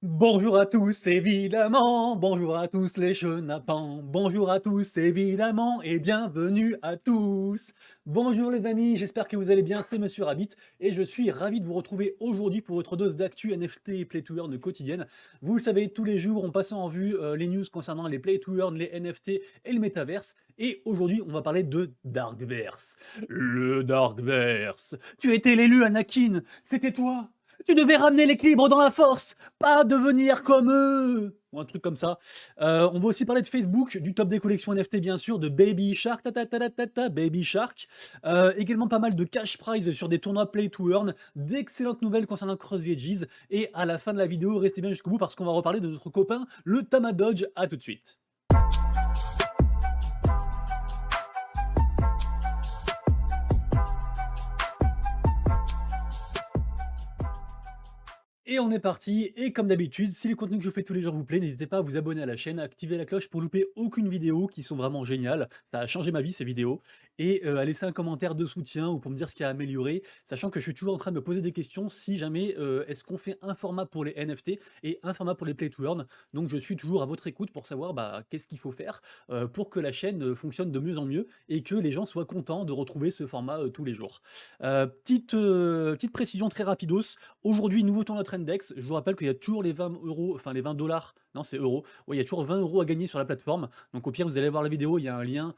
Bonjour à tous, évidemment, bonjour à tous les chenapans, bonjour à tous, évidemment, et bienvenue à tous. Bonjour les amis, j'espère que vous allez bien, c'est Monsieur Rabbit, et je suis ravi de vous retrouver aujourd'hui pour votre dose d'actu NFT et Play to Earn quotidienne. Vous le savez, tous les jours, on passe en revue les news concernant les Play to Earn, les NFT et le Metaverse, et aujourd'hui, on va parler de Darkverse. Le Darkverse. Tu étais l'élu, Anakin, c'était toi. Tu devais ramener l'équilibre dans la force, pas devenir comme eux ou un truc comme ça. On va aussi parler de Facebook, du top des collections NFT bien sûr, de Baby Shark, ta ta ta ta ta ta, Baby Shark. Également pas mal de cash prize sur des tournois Play to Earn, d'excellentes nouvelles concernant Cross the Edges. Et à la fin de la vidéo, restez bien jusqu'au bout parce qu'on va reparler de notre copain, le Tamadodge. À tout de suite. Et on est parti, et comme d'habitude, si le contenu que je fais tous les jours vous plaît, n'hésitez pas à vous abonner à la chaîne, à activer la cloche pour louper aucune vidéo, qui sont vraiment géniales. Ça a changé ma vie ces vidéos. Et à laisser un commentaire de soutien ou pour me dire ce qui a amélioré, sachant que je suis toujours en train de me poser des questions si jamais est-ce qu'on fait un format pour les NFT et un format pour les Play to Earn. Donc je suis toujours à votre écoute pour savoir qu'est-ce qu'il faut faire pour que la chaîne fonctionne de mieux en mieux et que les gens soient contents de retrouver ce format tous les jours. Petite précision très rapidos. Aujourd'hui, nouveau tournoi Trendex. Je vous rappelle qu'il y a toujours les 20 euros, enfin les 20 dollars, non c'est euros. Ouais, il y a toujours 20 euros à gagner sur la plateforme. Donc au pire, vous allez voir la vidéo, il y a un lien,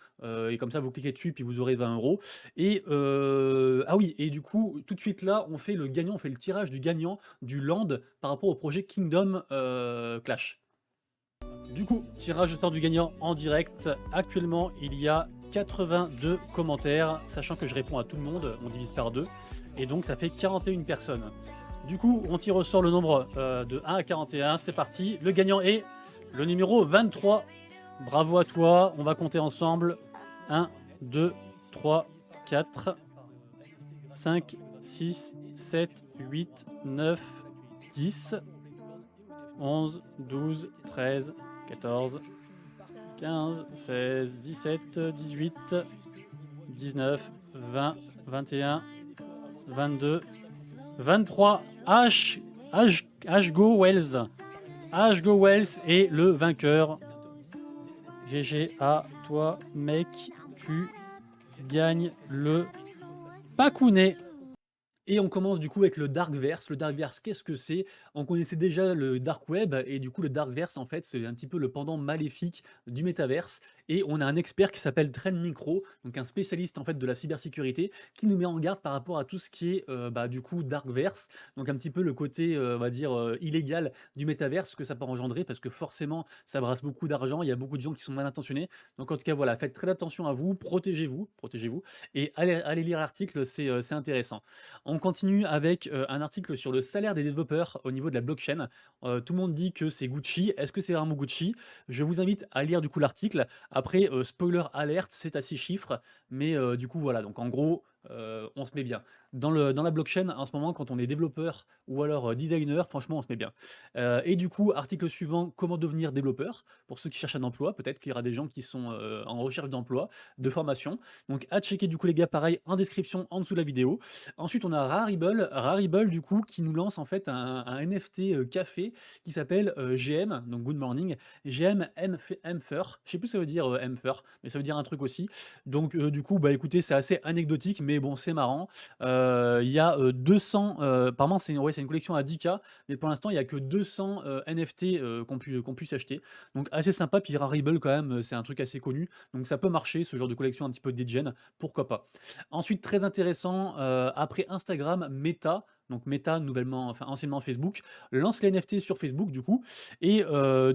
et comme ça vous cliquez dessus, puis vous aurez 20 euros. Et ah oui, et du coup, tout de suite là, on fait le gagnant, on fait le tirage du gagnant du Land par rapport au projet Kingdom Clash. Du coup, tirage au sort du gagnant en direct. Actuellement, il y a 82 commentaires, sachant que je réponds à tout le monde, on divise par deux, et donc ça fait 41 personnes. Du coup, on tire au sort le nombre de 1 à 41, c'est parti. Le gagnant est le numéro 23. Bravo à toi, on va compter ensemble. 1, 2, 3, 4, 5, 6, 7, 8, 9, 10, 11, 12, 13, 14, 15, 16, 17, 18, 19, 20, 21, 22, 23. Go Wells. Go Wells est le vainqueur. GG à toi, mec. Tu gagnes le Pakounet. Et on commence du coup avec le Darkverse. Le Darkverse, qu'est-ce que c'est? On connaissait déjà le Dark Web et du coup le Darkverse en fait c'est un petit peu le pendant maléfique du métaverse. Et on a un expert qui s'appelle Trend Micro, donc un spécialiste en fait de la cybersécurité, qui nous met en garde par rapport à tout ce qui est du coup Darkverse, donc un petit peu le côté on va dire illégal du métaverse que ça peut engendrer parce que forcément ça brasse beaucoup d'argent, il y a beaucoup de gens qui sont mal intentionnés. Donc en tout cas voilà, faites très attention à vous, protégez-vous et allez lire l'article, c'est intéressant. On continue avec un article sur le salaire des développeurs au niveau de la blockchain. Tout le monde dit que c'est Gucci. Est-ce que c'est vraiment Gucci? Je vous invite à lire du coup l'article. Après, spoiler alerte, c'est à 6 chiffres. Mais du coup, voilà. Donc en gros, on se met bien. Dans la blockchain, en ce moment, quand on est développeur ou alors designer, franchement, on se met bien. Et du coup, article suivant, comment devenir développeur? Pour ceux qui cherchent un emploi, peut-être qu'il y aura des gens qui sont en recherche d'emploi, de formation. Donc à checker du coup les gars, pareil, en description en dessous de la vidéo. Ensuite, on a Rarible du coup, qui nous lance en fait un NFT café qui s'appelle GM, donc Good Morning, GM Mfer. Je sais plus ce que ça veut dire Mfer, mais ça veut dire un truc aussi. Donc du coup, bah écoutez, c'est assez anecdotique, mais bon, c'est marrant. Il y a 200, apparemment c'est une collection à 10K, mais pour l'instant, il y a que 200 NFT qu'on puisse acheter. Donc assez sympa, puis Rarible quand même, c'est un truc assez connu, donc ça peut marcher, ce genre de collection un petit peu degen, pourquoi pas. Ensuite, très intéressant, après Instagram, Meta, donc Meta, nouvellement, enfin anciennement Facebook, lance les NFT sur Facebook du coup. Et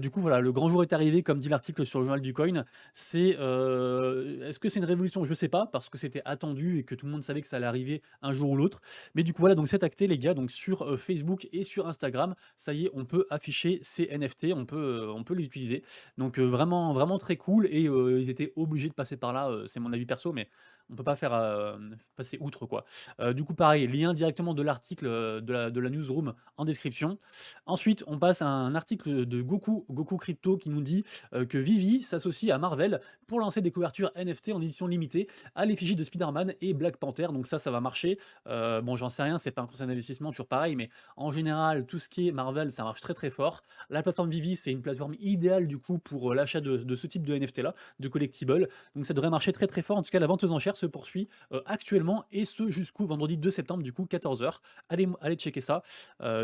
du coup, voilà, le grand jour est arrivé, comme dit l'article sur le journal du coin. Est-ce que c'est une révolution? Je sais pas, parce que c'était attendu et que tout le monde savait que ça allait arriver un jour ou l'autre. Mais du coup, voilà, donc c'est acté, les gars, donc sur Facebook et sur Instagram, ça y est, on peut afficher ces NFT, on peut les utiliser. Donc vraiment, vraiment très cool. Et ils étaient obligés de passer par là, c'est mon avis perso, mais on peut pas faire passer outre quoi. Du coup, pareil, lien directement de l'article de la newsroom en description. Ensuite, on passe à un article de Goku Crypto qui nous dit que Vivi s'associe à Marvel pour lancer des couvertures NFT en édition limitée à l'effigie de Spider-Man et Black Panther. Donc ça va marcher. Bon, j'en sais rien, c'est pas un conseil d'investissement, toujours pareil, mais en général, tout ce qui est Marvel, ça marche très très fort. La plateforme Vivi, c'est une plateforme idéale du coup pour l'achat de ce type de NFT là, de collectibles. Donc ça devrait marcher très très fort. En tout cas, la vente aux enchères se poursuit actuellement et ce jusqu'au vendredi 2 septembre, du coup 14h. Allez checker ça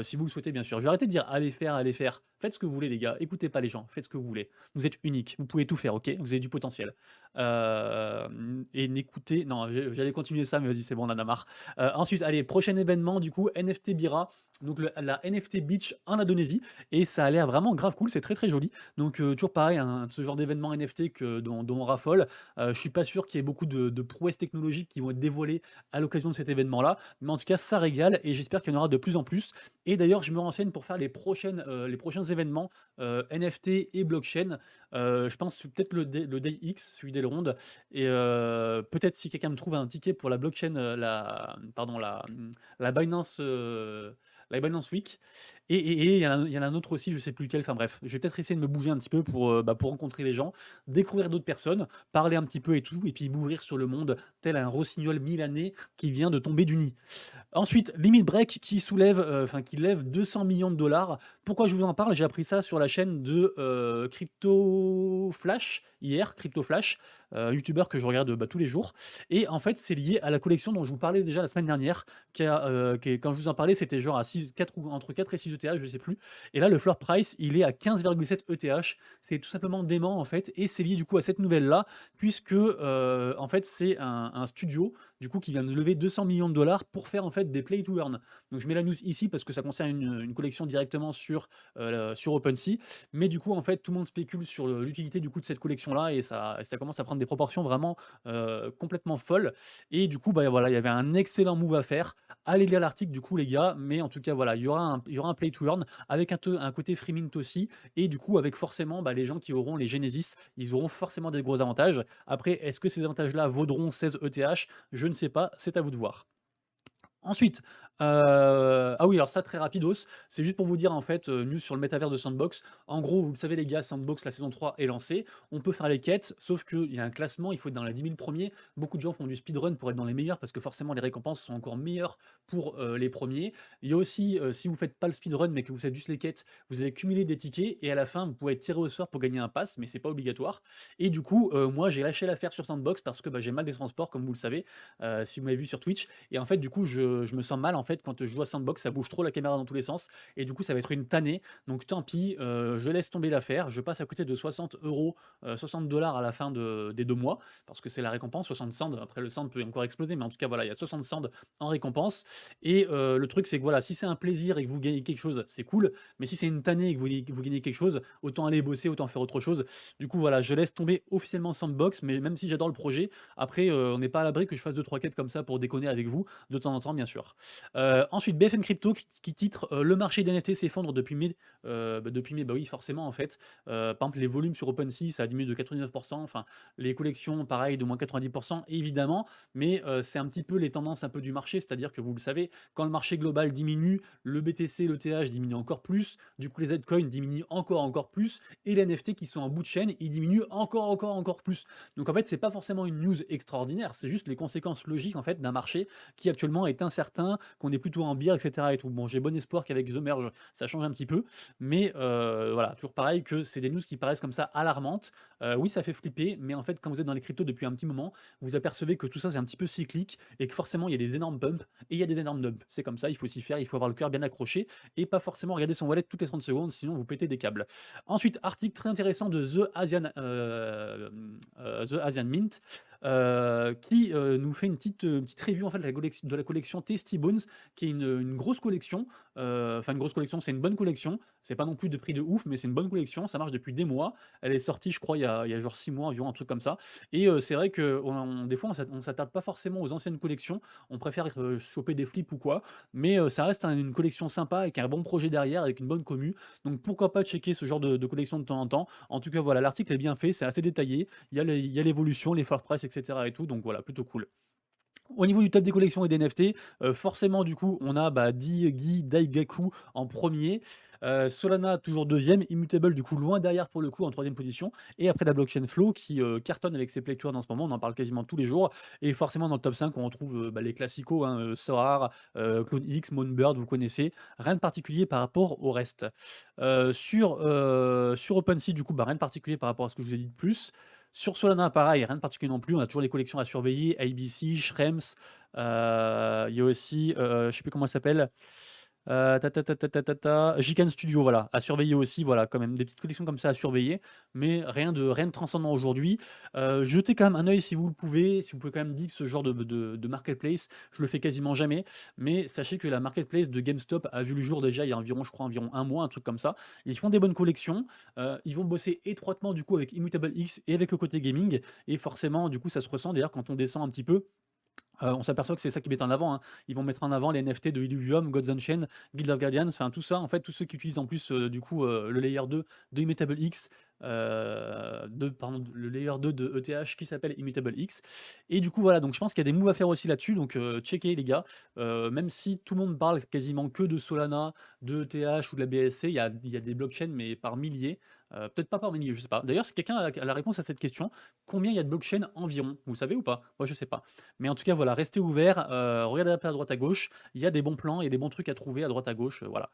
si vous le souhaitez, bien sûr. Je vais arrêter de dire allez faire, allez faire. Faites ce que vous voulez, les gars. Écoutez pas les gens. Faites ce que vous voulez. Vous êtes unique. Vous pouvez tout faire, ok? Vous avez du potentiel. Et n'écoutez. Non, j'allais continuer ça, mais vas-y, c'est bon, on en a marre. Ensuite, allez, prochain événement, du coup, NFT Bira. Donc la NFT Beach en Indonésie. Et ça a l'air vraiment grave cool. C'est très très joli. Donc, toujours pareil, ce genre d'événement NFT dont on raffole. Je suis pas sûr qu'il y ait beaucoup de prouesses technologiques qui vont être dévoilées à l'occasion de cet événement-là. Mais en tout cas, ça régale et j'espère qu'il y en aura de plus en plus. Et d'ailleurs, je me renseigne pour faire les prochains événements NFT et blockchain. Je pense peut-être le Day X, celui d'Elrond. Et peut-être si quelqu'un me trouve un ticket pour la blockchain, la Binance. La Binance Week. Et il y en a un autre aussi, je sais plus lequel. Enfin bref, je vais peut-être essayer de me bouger un petit peu pour rencontrer les gens, découvrir d'autres personnes, parler un petit peu et tout, et puis m'ouvrir sur le monde, tel un rossignol milanais qui vient de tomber du nid. Ensuite, Limit Break qui qui lève 200 millions de dollars. Pourquoi je vous en parle? J'ai appris ça sur la chaîne de Crypto Flash hier, Crypto Flash, youtubeur que je regarde tous les jours. Et en fait, c'est lié à la collection dont je vous parlais déjà la semaine dernière. Quand je vous en parlais, c'était genre entre 4 et 6 ETH, je sais plus. Et là, le floor price, il est à 15,7 ETH. C'est tout simplement dément en fait. Et c'est lié du coup à cette nouvelle-là, puisque en fait, c'est un studio du coup qui vient de lever 200 millions de dollars pour faire en fait des play to earn. Donc je mets la news ici parce que ça concerne une collection directement sur OpenSea, mais du coup en fait tout le monde spécule sur l'utilité du coup de cette collection là et ça commence à prendre des proportions vraiment complètement folles. Et du coup bah voilà, il y avait un excellent move à faire. Allez lire l'article du coup les gars, mais en tout cas voilà, il y aura un play to earn avec un côté free mint aussi, et du coup avec forcément les gens qui auront les Genesis, ils auront forcément des gros avantages. Après, est-ce que ces avantages là vaudront 16 ETH? Je ne sais pas, c'est à vous de voir. Ensuite, ah oui, alors ça très rapidos, c'est juste pour vous dire en fait, news sur le métavers de Sandbox. En gros, vous le savez les gars, Sandbox, la saison 3 est lancée. On peut faire les quêtes, sauf qu'il y a un classement, il faut être dans les 10 000 premiers. Beaucoup de gens font du speedrun pour être dans les meilleurs parce que forcément les récompenses sont encore meilleures pour les premiers. Il y a aussi, si vous faites pas le speedrun mais que vous faites juste les quêtes, vous allez cumuler des tickets et à la fin vous pouvez être tiré au sort pour gagner un pass, mais c'est pas obligatoire. Et du coup, moi j'ai lâché l'affaire sur Sandbox parce que j'ai mal des transports comme vous le savez, si vous m'avez vu sur Twitch. Et en fait, du coup, je me sens mal en fait quand je joue à Sandbox, ça bouge trop la caméra dans tous les sens. Et du coup, ça va être une tannée. Donc tant pis, je laisse tomber l'affaire. Je passe à côté de 60 euros, 60 dollars à la fin des 2 mois, parce que c'est la récompense, 60 cents. Après, le cent peut encore exploser, mais en tout cas, voilà, il y a 60 cents en récompense. Et le truc, c'est que voilà, si c'est un plaisir et que vous gagnez quelque chose, c'est cool. Mais si c'est une tannée et que vous gagnez quelque chose, autant aller bosser, autant faire autre chose. Du coup, voilà, je laisse tomber officiellement Sandbox, mais même si j'adore le projet, après, on n'est pas à l'abri que je fasse 2-3 quêtes comme ça pour déconner avec vous de temps en temps, bien sûr. Ensuite, BFM Crypto qui titre le marché des NFT s'effondre depuis mai. Depuis mai, bah oui, forcément, en fait. Par exemple, les volumes sur OpenSea, ça a diminué de 89%. Enfin, les collections, pareil, de moins 90%, évidemment. Mais c'est un petit peu les tendances un peu du marché. C'est-à-dire que vous le savez, quand le marché global diminue, le BTC, le TH diminue encore plus. Du coup, les altcoins diminuent encore plus. Et les NFT qui sont en bout de chaîne, ils diminuent encore plus. Donc en fait, c'est pas forcément une news extraordinaire. C'est juste les conséquences logiques en fait d'un marché qui actuellement est incertain, qu'on est plutôt en bière, etc. Et tout. Bon, j'ai bon espoir qu'avec The Merge, ça change un petit peu, mais voilà, toujours pareil que c'est des news qui paraissent comme ça alarmantes. Oui, ça fait flipper, mais en fait, quand vous êtes dans les cryptos depuis un petit moment, vous apercevez que tout ça c'est un petit peu cyclique et que forcément il y a des énormes pumps et il y a des énormes dumps. C'est comme ça, il faut s'y faire, il faut avoir le cœur bien accroché et pas forcément regarder son wallet toutes les 30 secondes, sinon vous pétez des câbles. Ensuite, article très intéressant de The Asian Mint qui nous fait une petite review en fait de la collection Tasty Bones, qui est une grosse collection. Enfin, une grosse collection, c'est une bonne collection. C'est pas non plus de prix de ouf, mais c'est une bonne collection. Ça marche depuis des mois. Elle est sortie, je crois, il y a genre 6 mois environ, un truc comme ça. Et c'est vrai que des fois, on s'attarde pas forcément aux anciennes collections. On préfère choper des flips ou quoi. Mais ça reste une collection sympa avec un bon projet derrière, avec une bonne commu. Donc pourquoi pas checker ce genre de collection de temps en temps. En tout cas, voilà, l'article est bien fait, c'est assez détaillé. Il y a l'évolution, les floor price, etc. et tout, donc voilà, plutôt cool. Au niveau du top des collections et des NFT, forcément du coup on a, Digi Daigaku en premier, Solana toujours deuxième, Immutable du coup loin derrière pour le coup en troisième position et après la blockchain Flow qui, cartonne avec ses playtours en ce moment, on en parle quasiment tous les jours et forcément dans le top 5 on retrouve, les classicos, hein, Sorar, Clone X, Moonbird, vous connaissez. Rien de particulier par rapport au reste. Sur OpenSea du coup, rien de particulier par rapport à ce que je vous ai dit de plus. Sur Solana, pareil, rien de particulier non plus. On a toujours les collections à surveiller. ABC, Schrems. Il y a aussi, je ne sais plus comment ça s'appelle. Jikan Studio, voilà, à surveiller aussi. Voilà, quand même des petites collections comme ça à surveiller. Mais rien de transcendant aujourd'hui. Jetez quand même un œil si vous le pouvez. Si vous pouvez quand même dire ce genre de marketplace. Je le fais quasiment jamais. Mais sachez que la marketplace de GameStop a vu le jour déjà il y a environ, je crois, environ un mois, un truc comme ça. Ils font des bonnes collections. Ils vont bosser étroitement du coup avec Immutable X et avec le côté gaming. Et forcément, du coup, ça se ressent. D'ailleurs, quand on descend un petit peu. On s'aperçoit que c'est ça qu'ils mettent en avant, hein. Ils vont mettre en avant les NFT de Illuvium, Gods Unchained, Guild of Guardians, enfin tout ça, en fait, tous ceux qui utilisent en plus du coup le layer 2 de Immutable X, le layer 2 de ETH qui s'appelle Immutable X. Et du coup, voilà, donc je pense qu'il y a des moves à faire aussi là-dessus, donc checkez les gars. Même si tout le monde parle quasiment que de Solana, de ETH ou de la BSC, il y a des blockchains, mais par milliers. Peut-être pas par milliers, je sais pas. D'ailleurs, si quelqu'un a la réponse à cette question, combien il y a de blockchains environ? Vous savez ou pas? Moi, je sais pas. Mais en tout cas, voilà, restez ouverts, regardez un peu à droite à gauche. Il y a des bons plans et des bons trucs à trouver à droite à gauche. Voilà.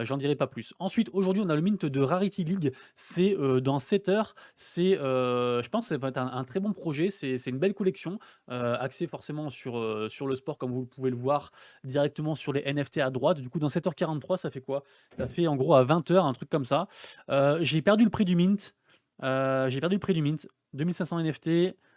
J'en dirai pas plus. Ensuite, aujourd'hui, on a le mint de Rarity League. C'est dans 7 heures. Je pense que ça va être un très bon projet. C'est une belle collection, axée forcément sur le sport, comme vous pouvez le voir directement sur les NFT à droite. Du coup, dans 7h43, ça fait quoi? Ça fait en gros à 20 h, un truc comme ça. J'ai perdu le prix du mint. 2500 NFT,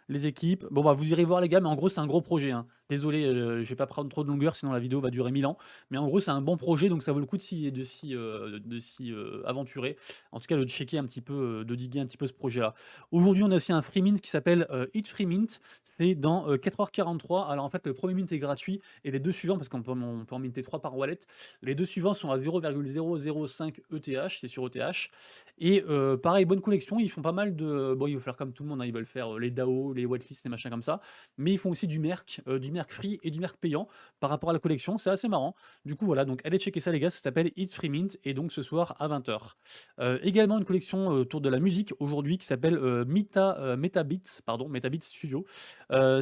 les équipes. Bon, vous irez voir les gars, mais en gros, c'est un gros projet, hein. Désolé, je vais pas prendre trop de longueur, sinon la vidéo va durer 1000 ans. Mais en gros, c'est un bon projet, donc ça vaut le coup de s'y aventurer. En tout cas, de checker un petit peu, de diguer un petit peu ce projet-là. Aujourd'hui, on a aussi un free mint qui s'appelle Eat Free Mint. C'est dans 4h43. Alors en fait, le premier mint est gratuit et les deux suivants, parce qu'on peut en minter 3 par wallet, les deux suivants sont à 0,005 ETH, c'est sur ETH. Et pareil, bonne collection, ils font pas mal de. Bon, ils veulent faire comme tout le monde, hein, ils veulent faire les DAO, les whitelists, les machins comme ça. Mais ils font aussi du merc free et du merc payant par rapport à la collection. C'est assez marrant. Du coup, voilà, donc allez checker ça, les gars. Ça s'appelle It's Free Mint et donc ce soir à 20 h. Également une collection autour de la musique aujourd'hui qui s'appelle Metabits, pardon, Metabits Studio.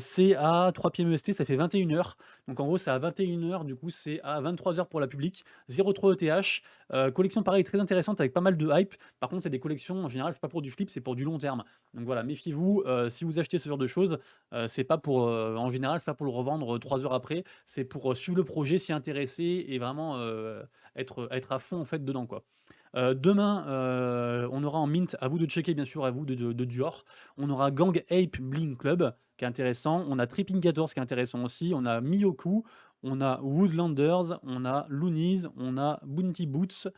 C'est à 3 PM EST, ça fait 21 h. Donc en gros, c'est à 21 h, du coup, c'est à 23 h pour la public, 0,3 ETH. Collection pareil, très intéressante avec pas mal de hype. Par contre, c'est des collections, en général, c'est pas pour du flip, c'est pour du long terme. Donc voilà, méfiez-vous, si vous achetez ce genre de choses, c'est pas pour, en général, c'est pas pour le revendre 3 heures après, c'est pour suivre le projet, s'y intéresser et vraiment être à fond en fait dedans, quoi. Demain, on aura en mint, à vous de checker bien sûr, à vous de Dior. On aura Gang Ape Bling Club qui est intéressant. On a Tripping 14 qui est intéressant aussi. On a Miyoku, on a Woodlanders, on a Loonies, on a Bounty Bots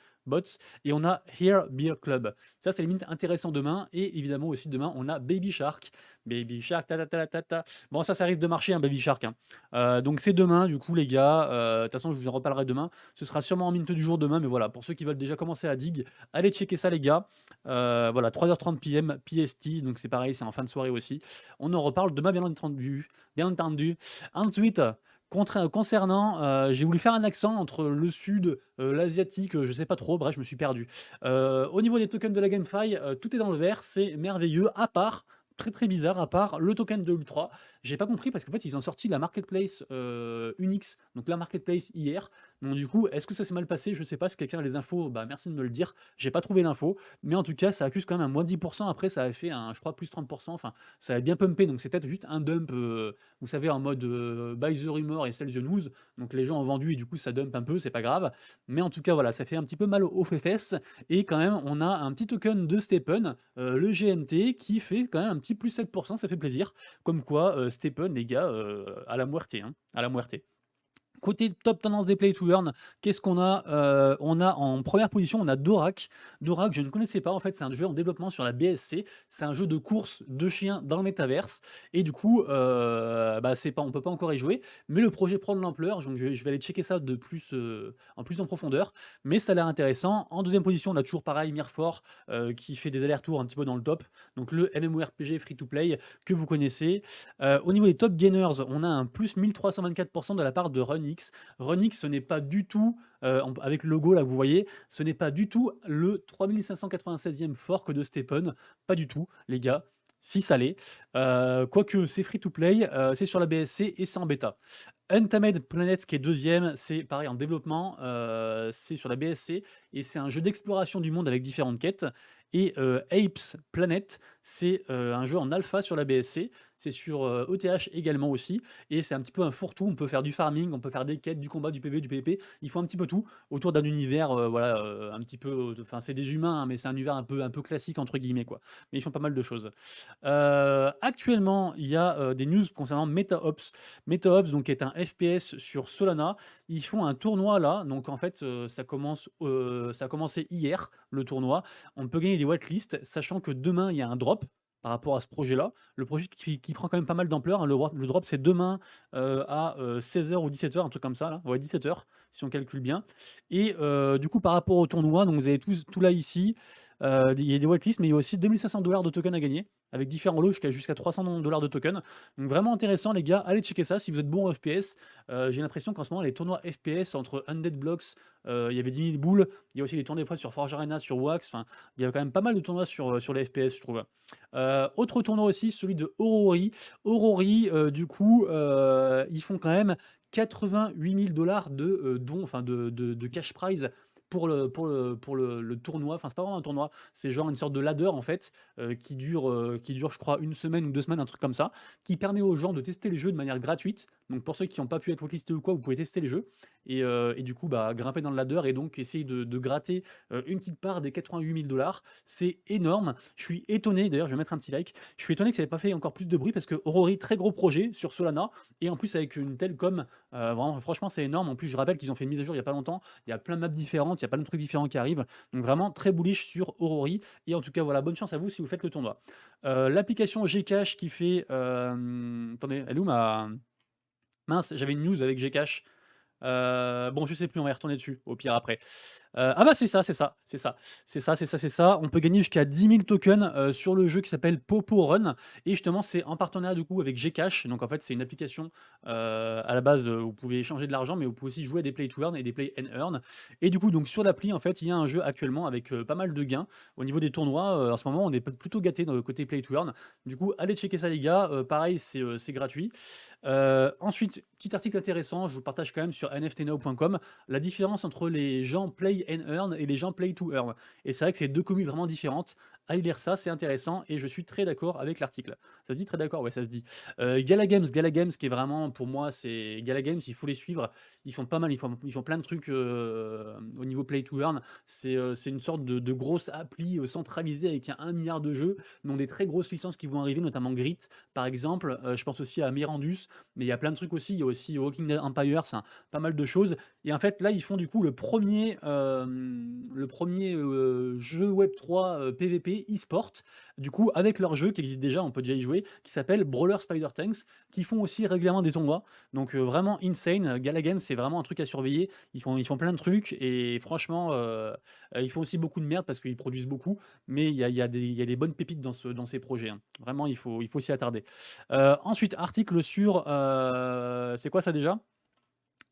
et on a Here Beer Club. Ça, c'est les mints intéressants demain. Et évidemment aussi demain, on a Baby Shark. Baby Shark, ta ta ta ta ta. Bon, ça risque de marcher, un Baby Shark, hein. Donc c'est demain, du coup, les gars. De toute façon, je vous en reparlerai demain. Ce sera sûrement en mint du jour demain, mais voilà, pour ceux qui veulent déjà commencer à dig, allez checker ça, les gars. Voilà, 3h30 PM PST, donc c'est pareil, c'est en fin de soirée aussi. On en reparle demain, bien entendu. Bien entendu. Ensuite, concernant, j'ai voulu faire un accent entre le sud, l'asiatique, je sais pas trop, bref, je me suis perdu. Au niveau des tokens de la GameFi, tout est dans le vert, c'est merveilleux, à part, très très bizarre, à part le token de Ultra. J'ai pas compris parce qu'en fait, ils ont sorti la marketplace Unix, donc la marketplace hier. Donc du coup, est-ce que ça s'est mal passé? Je sais pas, si quelqu'un a les infos, merci de me le dire. J'ai pas trouvé l'info, mais en tout cas, ça accuse quand même un moins 10%. Après, ça a fait un, je crois, plus 30%. Enfin, ça a bien pumpé, donc c'est peut-être juste un dump, vous savez, en mode buy the rumor et sell the news. Donc les gens ont vendu et du coup, ça dump un peu, c'est pas grave. Mais en tout cas, voilà, ça fait un petit peu mal aux fesses. Et quand même, on a un petit token de Stephen, le GMT, qui fait quand même un petit plus 7%, ça fait plaisir. Comme quoi, Stephen, les gars, à la muerte, hein, à la muerte. Côté top tendance des play to earn, qu'est-ce qu'on a? On a en première position, on a Dorak. Dorak, je ne connaissais pas, en fait, c'est un jeu en développement sur la BSC. C'est un jeu de course de chiens dans le métaverse et du coup, bah, c'est pas on peut pas encore y jouer, mais le projet prend de l'ampleur, donc je vais aller checker ça de plus, en profondeur, mais ça a l'air intéressant. En deuxième position, on a toujours pareil Mirfort, qui fait des allers-retours un petit peu dans le top, donc le MMORPG free to play que vous connaissez. Au niveau des top gainers, on a un plus 1324% de la part de Runix. Runix, ce n'est pas du tout, avec le logo là que vous voyez, ce n'est pas du tout le 3596e fork de Stephen, pas du tout les gars. Si ça l'est, quoique c'est free to play, c'est sur la BSC et c'est en bêta. Untamed Planet qui est deuxième, c'est pareil en développement, c'est sur la BSC et c'est un jeu d'exploration du monde avec différentes quêtes. Et Apes Planet, c'est un jeu en alpha sur la BSC, c'est sur ETH également aussi, et c'est un petit peu un fourre-tout. On peut faire du farming, on peut faire des quêtes, du combat, du PvP, du PvP. Il faut un petit peu tout autour d'un univers, voilà, un petit peu. Enfin, c'est des humains, hein, mais c'est un univers un peu classique entre guillemets quoi. Mais ils font pas mal de choses. Actuellement, il y a des news concernant MetaOps. MetaOps, donc, est un FPS sur Solana. Ils font un tournoi là, donc en fait, ça a commencé hier, le tournoi. On peut gagner des whitelists, sachant que demain, il y a un drop par rapport à ce projet-là. Le projet qui prend quand même pas mal d'ampleur, hein. Le drop, c'est demain à 16h ou 17h, un truc comme ça, là. Ouais, 17h, si on calcule bien. Et du coup, par rapport au tournoi, donc vous avez tout là ici. Il y a des whitelists, mais il y a aussi 2500$ de tokens à gagner, avec différents lots jusqu'à 300$ de tokens. Donc vraiment intéressant, les gars. Allez checker ça si vous êtes bon en FPS. J'ai l'impression qu'en ce moment, les tournois FPS entre Undead Blocks, il y avait 10 000 boules. Il y a aussi des tournois des fois sur Forge Arena, sur Wax. Enfin, il y a quand même pas mal de tournois sur les FPS, je trouve. Autre tournoi aussi, celui de Aurori. Aurori, du coup, ils font quand même 88 000$ de dons, enfin de cash prize pour le tournoi. Enfin, c'est pas vraiment un tournoi, c'est genre une sorte de ladder en fait, qui dure, je crois, une semaine ou 2 semaines, un truc comme ça, qui permet aux gens de tester les jeux de manière gratuite. Donc pour ceux qui n'ont pas pu être waitlist ou quoi, vous pouvez tester les jeux et du coup, bah, grimper dans le ladder et donc essayer de gratter une petite part des 88 000$. C'est énorme. Je suis étonné, d'ailleurs, je vais mettre un petit like. Je suis étonné que ça n'ait pas fait encore plus de bruit parce que Aurori, très gros projet sur Solana et en plus avec une telle com, vraiment, franchement, c'est énorme. En plus, je rappelle qu'ils ont fait une mise à jour il y a pas longtemps. Il y a plein de maps différentes, il y a plein de trucs différents qui arrivent. Donc vraiment très bullish sur Aurori. Et en tout cas, voilà, bonne chance à vous si vous faites le tournoi. L'application Gcash qui fait. Attendez, elle est où ma. Mince, j'avais une news avec Gcash. Bon, je sais plus, on va y retourner dessus, au pire après. Ah bah c'est ça, c'est ça, c'est ça, c'est ça, c'est ça, c'est ça. On peut gagner jusqu'à 10 000 tokens sur le jeu qui s'appelle Popo Run. Et justement, c'est en partenariat du coup avec Gcash. Donc en fait, c'est une application à la base où vous pouvez échanger de l'argent, mais vous pouvez aussi jouer à des play to earn et des play and earn. Et du coup, donc sur l'appli, en fait, il y a un jeu actuellement avec pas mal de gains au niveau des tournois. En ce moment, on est plutôt gâté dans le côté play to earn. Du coup, allez checker ça, les gars. Pareil, c'est gratuit. Ensuite, petit article intéressant, je vous le partage quand même sur nftnow.com, la différence entre les gens play and earn et les gens play to earn. Et c'est vrai que c'est deux communes vraiment différentes. Allez lire ça, c'est intéressant et je suis très d'accord avec l'article. Ça se dit très d'accord, ouais, ça se dit. Gala Games, qui est vraiment, pour moi, c'est Gala Games, il faut les suivre. Ils font pas mal, ils font plein de trucs au niveau play to earn. C'est une sorte de grosse appli centralisée avec un milliard de jeux, dont des très grosses licences qui vont arriver, notamment Grit, par exemple. Je pense aussi à Mirandus, mais il y a plein de trucs aussi. Il y a aussi Walking Empires, hein, pas mal de choses. Et en fait, là, ils font du coup le premier jeu Web3 PVP e-sport, du coup, avec leur jeu qui existe déjà, on peut déjà y jouer, qui s'appelle Brawler Spider Tanks, qui font aussi régulièrement des tournois. Donc vraiment insane. Gala Games, c'est vraiment un truc à surveiller. Ils font plein de trucs et franchement, ils font aussi beaucoup de merde parce qu'ils produisent beaucoup, mais il y a des bonnes pépites dans ces projets, hein. Vraiment, il faut s'y attarder. Ensuite, article sur. C'est quoi ça déjà?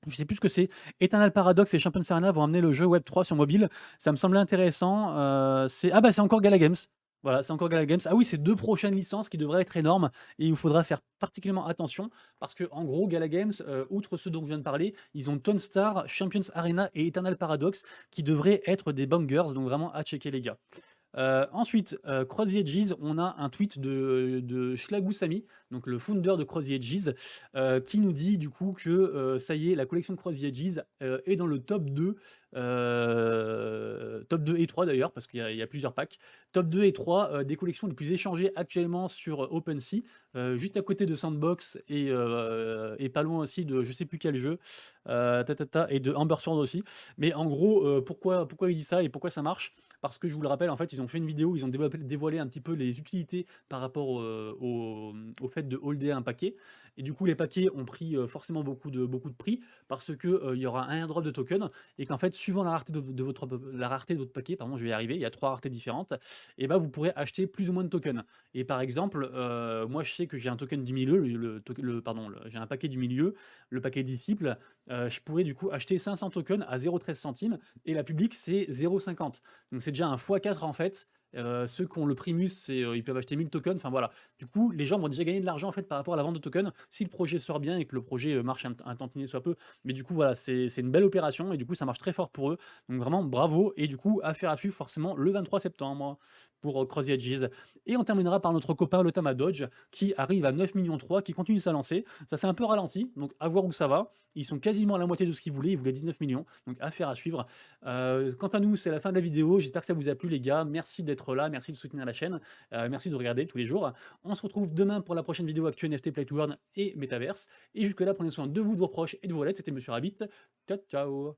Je sais plus ce que c'est. Eternal Paradox et Champions Arena vont amener le jeu Web3 sur mobile. Ça me semblait intéressant. Ah bah c'est encore Gala Games. Voilà, c'est encore Gala Games. Ah oui, c'est deux prochaines licences qui devraient être énormes et il faudra faire particulièrement attention parce que en gros, Gala Games, outre ceux dont je viens de parler, ils ont Tone Star, Champions Arena et Eternal Paradox qui devraient être des bangers. Donc vraiment à checker, les gars. Ensuite, Cross the Edges, on a un tweet de Shlagusami, donc le founder de Cross the Edges, qui nous dit du coup que ça y est, la collection de Cross the Edges est dans le top 2 top 2 et 3 d'ailleurs, parce qu'il y a plusieurs packs. Top 2 et 3 des collections les plus échangées actuellement sur OpenSea, juste à côté de Sandbox et pas loin aussi de je sais plus quel jeu, et de Amber Sword aussi. Mais en gros, pourquoi il dit ça et pourquoi ça marche? Parce que je vous le rappelle, en fait, ils ont fait une vidéo, ils ont dévoilé un petit peu les utilités par rapport au fait de holder un paquet. Et du coup, les paquets ont pris forcément beaucoup de prix parce que il y aura un airdrop de tokens et qu'en fait, suivant la rareté de votre paquet, pardon, je vais y arriver, il y a 3 raretés différentes, et bah, vous pourrez acheter plus ou moins de tokens. Et par exemple, moi, je sais que j'ai un token du milieu, j'ai un paquet du milieu, le paquet disciple, je pourrais du coup acheter 500 tokens à 0,13 centimes et la publique, c'est 0,50. Donc c'est déjà un x4 en fait. Ceux qui ont le Primus, ils peuvent acheter 1000 tokens. Enfin voilà. Du coup, les gens vont déjà gagner de l'argent en fait par rapport à la vente de tokens si le projet sort bien et que le projet marche un tantinet soit peu. Mais du coup, voilà, c'est une belle opération et du coup, ça marche très fort pour eux. Donc vraiment, bravo. Et du coup, affaire à suivre forcément le 23 septembre pour Cross the Edges. Et on terminera par notre copain le Tama Dodge qui arrive à 9,3 millions, qui continue sa lancée. Ça s'est un peu ralenti, donc à voir où ça va. Ils sont quasiment à la moitié de ce qu'ils voulaient. Ils voulaient 19 millions. Donc affaire à suivre. Quant à nous, c'est la fin de la vidéo. J'espère que ça vous a plu, les gars. Merci d'être là. Merci de soutenir la chaîne. Merci de regarder tous les jours. On se retrouve demain pour la prochaine vidéo Actu NFT, Play to Earn et Metaverse. Et jusque-là, prenez soin de vous, de vos proches et de vos wallets. C'était Monsieur Rabbit. Ciao, ciao.